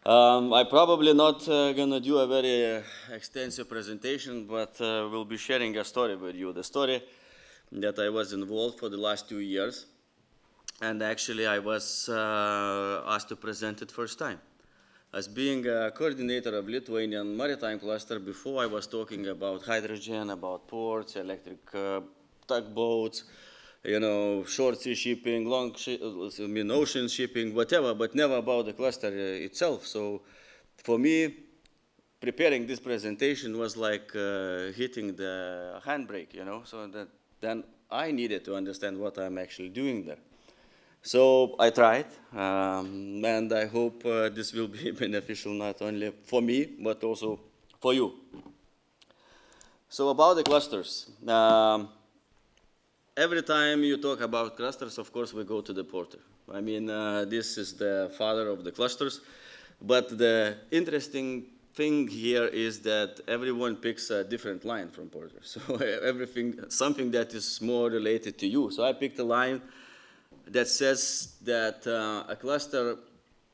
I'm probably not gonna do a very extensive presentation, but we'll be sharing a story with you. The story that I was involved for the last 2 years, and actually I was asked to present it first time. As being a coordinator of Lithuanian Maritime Cluster, before I was talking about hydrogen, about ports, electric tugboats, you know, short sea shipping, ocean shipping, whatever, but never about the cluster itself. So for me, preparing this presentation was like hitting the handbrake, you know, so that then I needed to understand what I'm actually doing there. So I tried, and I hope this will be beneficial not only for me, but also for you. So about the clusters. Every time you talk about clusters, of course, we go to the Porter. I mean, this is the father of the clusters. But the interesting thing here is that everyone picks a different line from Porter. So something that is more related to you. So I picked a line that says that a cluster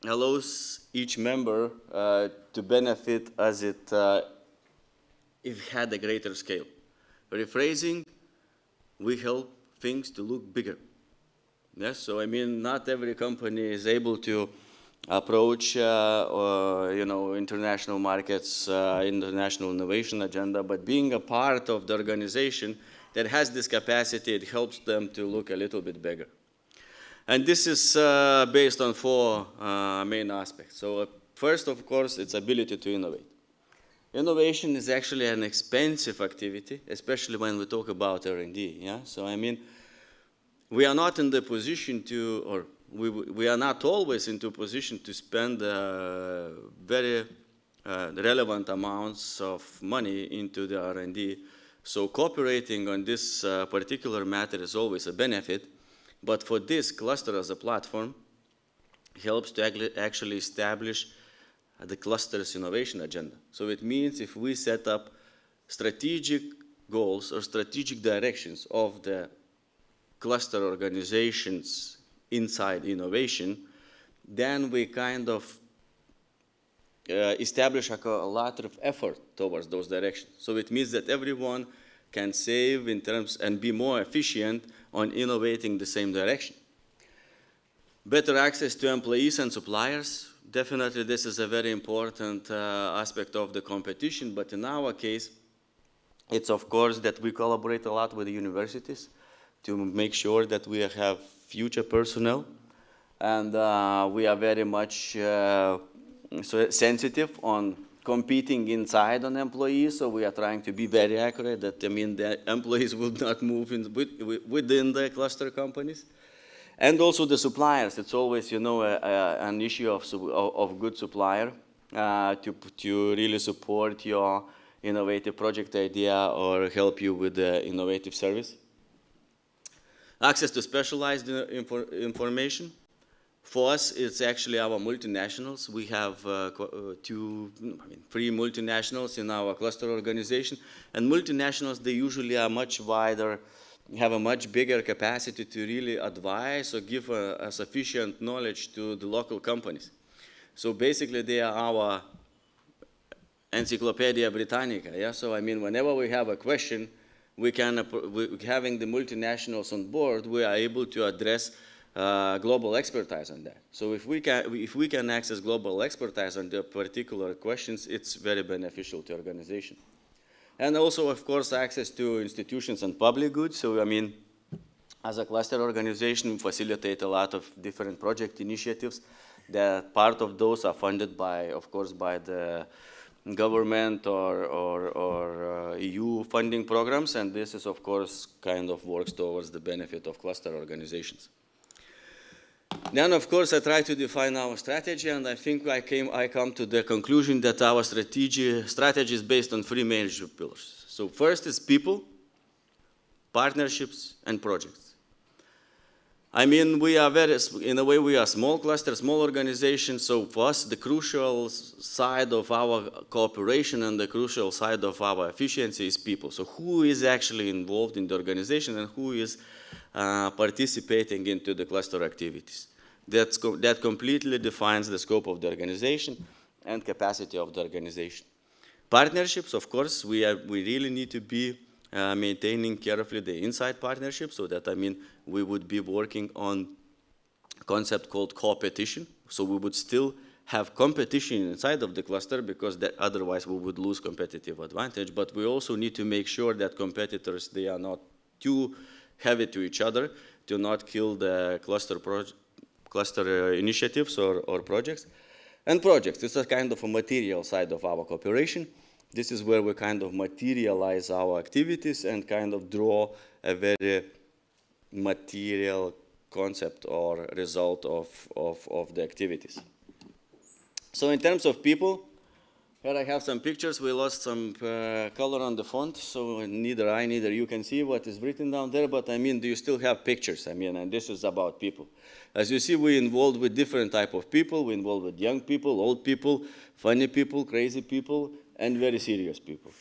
allows each member to benefit as if it had a greater scale. Rephrasing, we help things to look bigger. Yes, so I mean, not every company is able to approach, international markets, international innovation agenda, but being a part of the organization that has this capacity, it helps them to look a little bit bigger. And this is based on 4 main aspects. So first, of course, it's ability to innovate. Innovation is actually an expensive activity, especially when we talk about R&D. Yeah? So I mean, we are not in the position to, or we are not always into a position to spend very relevant amounts of money into the R&D. So cooperating on this particular matter is always a benefit. But for this, cluster as a platform helps to actually establish the cluster's innovation agenda. So it means if we set up strategic goals or strategic directions of the cluster organizations inside innovation, then we kind of establish a lot of effort towards those directions. So it means that everyone can save in terms and be more efficient on innovating the same direction. Better access to employees and suppliers. Definitely this is a very important aspect of the competition, but in our case, it's of course that we collaborate a lot with the universities to make sure that we have future personnel, and we are very much sensitive on competing inside on employees, so we are trying to be very accurate that, I mean, the employees will not move within the cluster companies. And also the suppliers, it's always, an issue of good supplier to really support your innovative project idea or help you with the innovative service. Access to specialized information. For us, it's actually our multinationals. We have 3 multinationals in our cluster organization. And multinationals, they usually are much wider, have a much bigger capacity to really advise or give a sufficient knowledge to the local companies. So basically, they are our Encyclopedia Britannica. Yeah? So I mean, whenever we have a question, having the multinationals on board, we are able to address global expertise on that. So if we can access global expertise on the particular questions, it's very beneficial to organization. And also, of course, access to institutions and public goods. So, I mean, as a cluster organization, we facilitate a lot of different project initiatives. That part of those are funded by, of course, by the government or EU funding programs. And this is, of course, kind of works towards the benefit of cluster organizations. Then, of course, I try to define our strategy, and I think I come to the conclusion that our strategy is based on 3 major pillars. So first is people, partnerships, and projects. I mean, we are in a way, we are small cluster, small organization, so for us, the crucial side of our cooperation and the crucial side of our efficiency is people. So who is actually involved in the organization and who is participating into the cluster activities. That completely defines the scope of the organization. and capacity of the organization. Partnerships, of course, we really need to be maintaining carefully the inside partnership, so that, I mean, we would be working on a concept called competition. So we would still have competition inside of the cluster, because otherwise we would lose competitive advantage. But we also need to make sure that competitors, they are not too heavy to each other, to not kill the cluster initiatives or projects. And projects, it's a kind of a material side of our cooperation. This is where we kind of materialize our activities and kind of draw a very material concept or result of the activities. So in terms of people, here I have some pictures. We lost some color on the font, so neither I, neither you can see what is written down there, but I mean, do you still have pictures? I mean, and this is about people. As you see, we're involved with different type of people. We're involved with young people, old people, funny people, crazy people, and very serious people.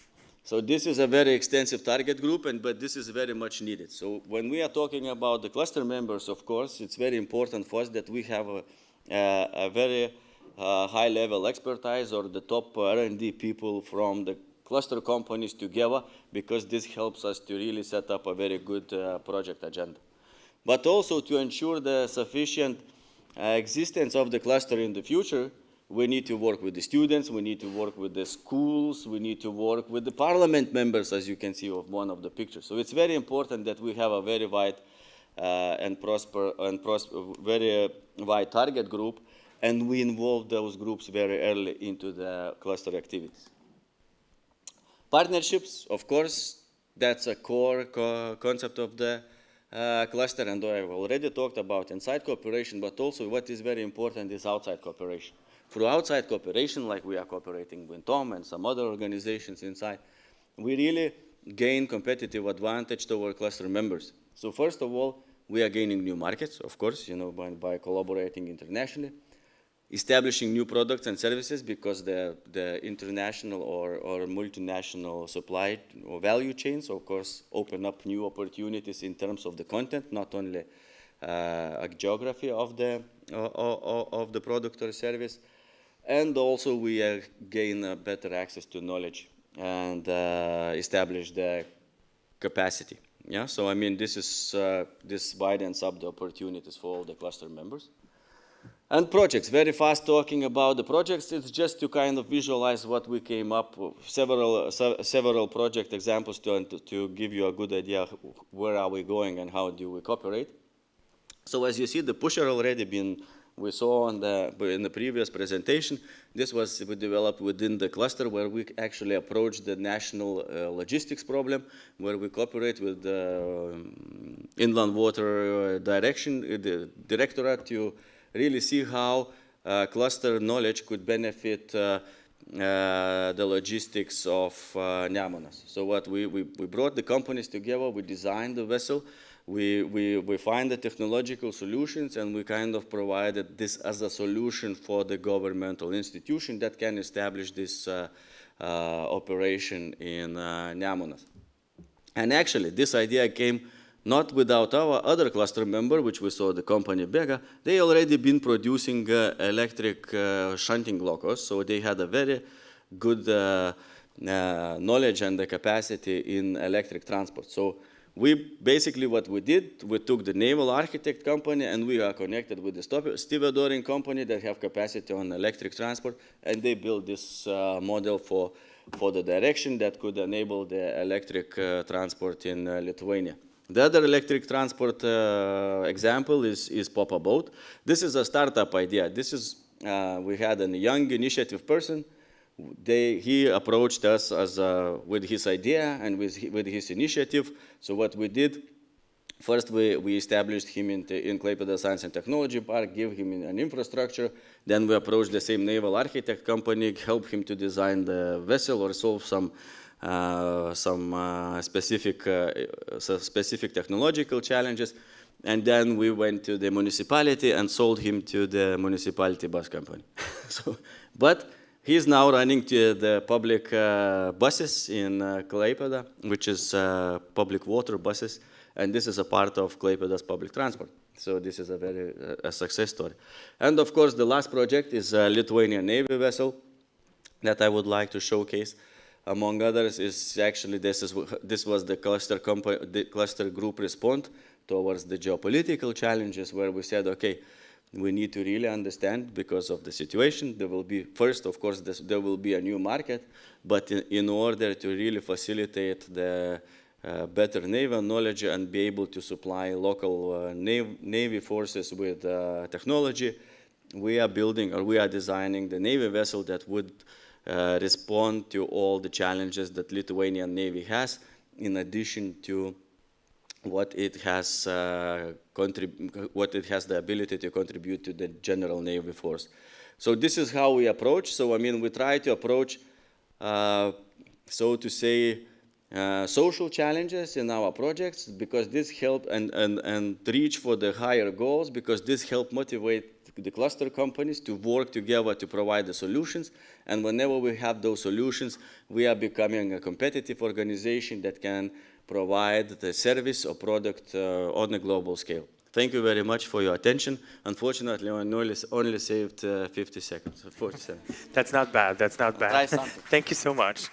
So this is a very extensive target group, but this is very much needed. So when we are talking about the cluster members, of course, it's very important for us that we have a very high-level expertise, or the top R&D people from the cluster companies together, because this helps us to really set up a very good project agenda. But also to ensure the sufficient existence of the cluster in the future, we need to work with the students, we need to work with the schools, we need to work with the parliament members, as you can see of one of the pictures. So it's very important that we have a very wide very wide target group, and we involve those groups very early into the cluster activities. Partnerships, of course, that's a core concept of the cluster, and I've already talked about inside cooperation, but also what is very important is outside cooperation. Through outside cooperation, like we are cooperating with Tom and some other organizations inside, we really gain competitive advantage to our cluster members. So first of all, we are gaining new markets, of course, by collaborating internationally. Establishing new products and services, because the international or multinational supply or value chains, of course, open up new opportunities in terms of the content, not only a geography of the product or service, and also we gain better access to knowledge and establish the capacity. Yeah, so I mean, this widens up the opportunities for all the cluster members. And projects, very fast talking about the projects, it's just to kind of visualize what we came up with, several project examples to give you a good idea where are we going and how do we cooperate. So as you see, the pusher already we saw in the previous presentation. This was developed within the cluster, where we actually approach the national logistics problem, where we cooperate with the Inland Water Directorate to really see how cluster knowledge could benefit the logistics of Nemunas. So what we brought the companies together, we designed the vessel, we find the technological solutions, and we kind of provided this as a solution for the governmental institution that can establish this operation in Nemunas. And actually, this idea came not without our other cluster member, which we saw, the company Bega. They already been producing electric shunting locos, so they had a very good knowledge and the capacity in electric transport. So we basically, what we did, we took the naval architect company, and we are connected with the stevedoring company that have capacity on electric transport, and they built this model for the direction that could enable the electric transport in Lithuania. The other electric transport example is Popa Boat. This is a startup idea. This is, we had a young initiative person. He approached us with his idea and with his initiative. So what we did, first we established him in Klaipėda Science and Technology Park, give him an infrastructure. Then we approached the same naval architect company, help him to design the vessel or solve some specific technological challenges, and then we went to the municipality and sold him to the municipality bus company. But he's now running to the public buses in Klaipėda, which is public water buses, and this is a part of Klaipėda's public transport. So this is a success story. And of course, the last project is a Lithuanian Navy vessel. that I would like to showcase. Among others, is actually this was the cluster group response towards the geopolitical challenges, where we said, okay, we need to really understand, because of the situation, there will be, first, of course, there will be a new market, but in order to really facilitate the better naval knowledge and be able to supply local Navy forces with technology, we are building, or we are designing the Navy vessel that would respond to all the challenges that Lithuanian Navy has, in addition to what it has the ability to contribute to the general Navy force. So this is how we approach. So I mean, we try to approach, so to say, social challenges in our projects, because this help and reach for the higher goals, because this help motivate the cluster companies to work together to provide the solutions. And whenever we have those solutions, we are becoming a competitive organization that can provide the service or product on a global scale. Thank you very much for your attention. Unfortunately, I only saved 50 seconds, 47. That's not bad. That's not bad. Try something. Thank you so much.